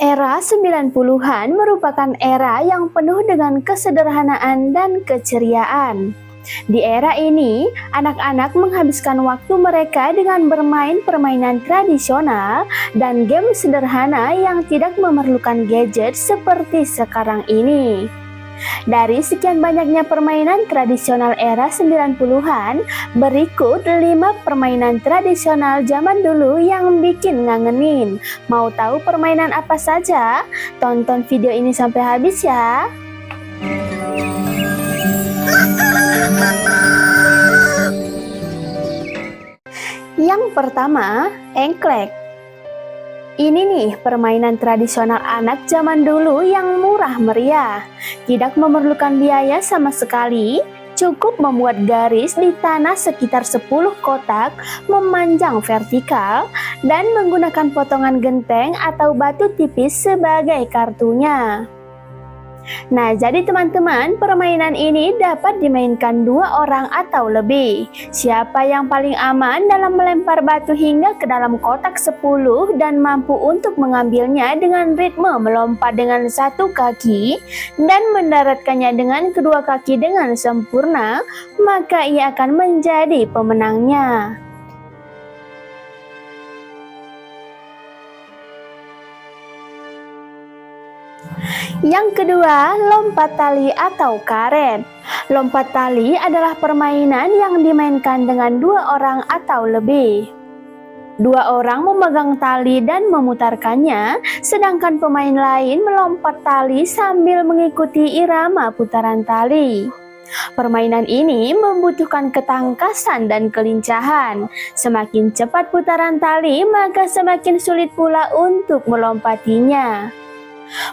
Era 90-an merupakan era yang penuh dengan kesederhanaan dan keceriaan. Di era ini, anak-anak menghabiskan waktu mereka dengan bermain permainan tradisional dan game sederhana yang tidak memerlukan gadget seperti sekarang ini. Dari sekian banyaknya permainan tradisional era 90-an, berikut 5 permainan tradisional zaman dulu yang bikin ngangenin. Mau tahu permainan apa saja? Tonton video ini sampai habis ya. Yang pertama, engklek. Ini nih permainan tradisional anak zaman dulu yang murah meriah. Tidak memerlukan biaya sama sekali, cukup membuat garis di tanah sekitar 10 kotak memanjang vertikal dan menggunakan potongan genteng atau batu tipis sebagai kartunya. Nah, jadi teman-teman, permainan ini dapat dimainkan 2 orang atau lebih. Siapa yang paling aman dalam melempar batu hingga ke dalam kotak 10 dan mampu untuk mengambilnya dengan ritme melompat dengan 1 kaki dan mendaratkannya dengan kedua kaki dengan sempurna, maka ia akan menjadi pemenangnya. Yang kedua, lompat tali atau karet. Lompat tali adalah permainan yang dimainkan dengan 2 orang atau lebih. 2 orang memegang tali dan memutarkannya, sedangkan pemain lain melompat tali sambil mengikuti irama putaran tali. Permainan ini membutuhkan ketangkasan dan kelincahan. Semakin cepat putaran tali, maka semakin sulit pula untuk melompatinya.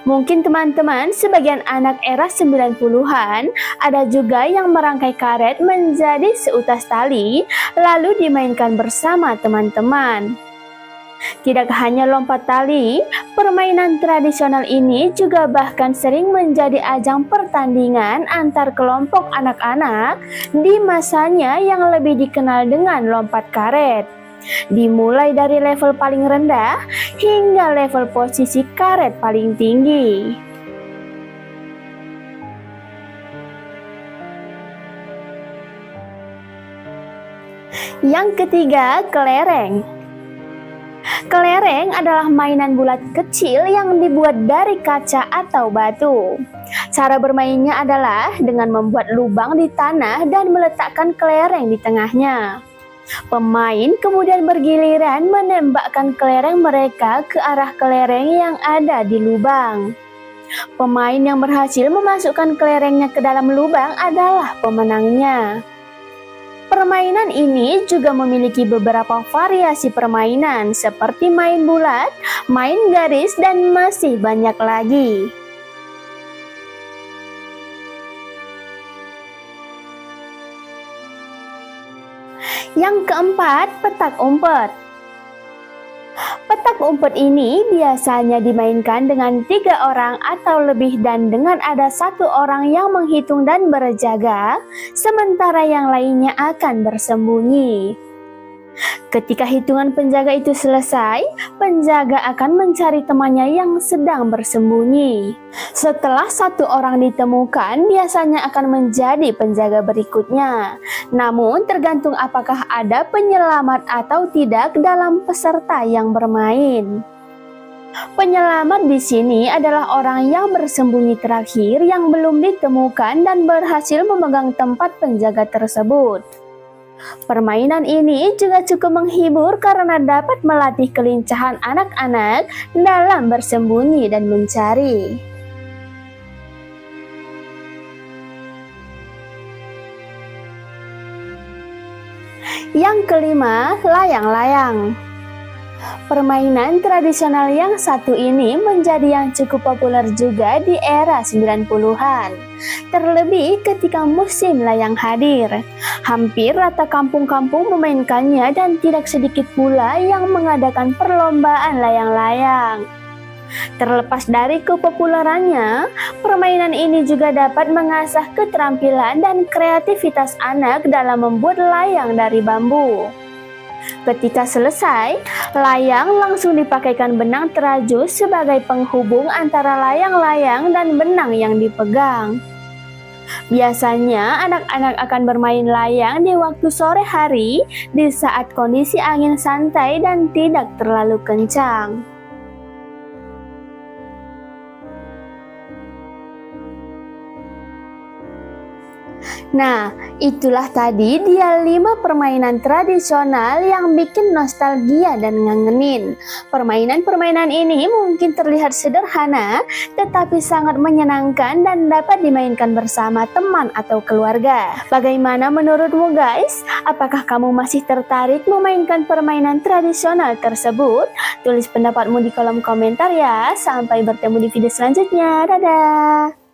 Mungkin teman-teman sebagian anak era 90-an ada juga yang merangkai karet menjadi seutas tali lalu dimainkan bersama teman-teman. Tidak hanya lompat tali, permainan tradisional ini juga bahkan sering menjadi ajang pertandingan antar kelompok anak-anak di masanya yang lebih dikenal dengan lompat karet. Dimulai dari level paling rendah hingga level posisi karet paling tinggi. Yang ketiga, kelereng. Kelereng adalah mainan bulat kecil yang dibuat dari kaca atau batu. Cara bermainnya adalah dengan membuat lubang di tanah dan meletakkan kelereng di tengahnya. Pemain kemudian bergiliran menembakkan kelereng mereka ke arah kelereng yang ada di lubang. Pemain yang berhasil memasukkan kelerengnya ke dalam lubang adalah pemenangnya. Permainan ini juga memiliki beberapa variasi permainan seperti main bulat, main garis, dan masih banyak lagi. Yang keempat, petak umpet. Petak umpet ini biasanya dimainkan dengan 3 orang atau lebih dan dengan ada 1 orang yang menghitung dan berjaga, sementara yang lainnya akan bersembunyi. Ketika hitungan penjaga itu selesai, penjaga akan mencari temannya yang sedang bersembunyi. Setelah 1 orang ditemukan, biasanya akan menjadi penjaga berikutnya. Namun, tergantung apakah ada penyelamat atau tidak dalam peserta yang bermain. Penyelamat di sini adalah orang yang bersembunyi terakhir yang belum ditemukan dan berhasil memegang tempat penjaga tersebut. Permainan ini juga cukup menghibur karena dapat melatih kelincahan anak-anak dalam bersembunyi dan mencari. Yang kelima, layang-layang. Permainan tradisional yang satu ini menjadi yang cukup populer juga di era 90-an. Terlebih ketika musim layang hadir. Hampir rata kampung-kampung memainkannya dan tidak sedikit pula yang mengadakan perlombaan layang-layang. Terlepas dari kepopulerannya, permainan ini juga dapat mengasah keterampilan dan kreativitas anak dalam membuat layang dari bambu. Ketika selesai, layang langsung dipakaikan benang terajus sebagai penghubung antara layang-layang dan benang yang dipegang. Biasanya anak-anak akan bermain layang di waktu sore hari di saat kondisi angin santai dan tidak terlalu kencang. Nah, itulah tadi dia 5 permainan tradisional yang bikin nostalgia dan ngangenin. Permainan-permainan ini mungkin terlihat sederhana, tetapi sangat menyenangkan dan dapat dimainkan bersama teman atau keluarga. Bagaimana menurutmu guys? Apakah kamu masih tertarik memainkan permainan tradisional tersebut? Tulis pendapatmu di kolom komentar ya. Sampai bertemu di video selanjutnya. Dadah!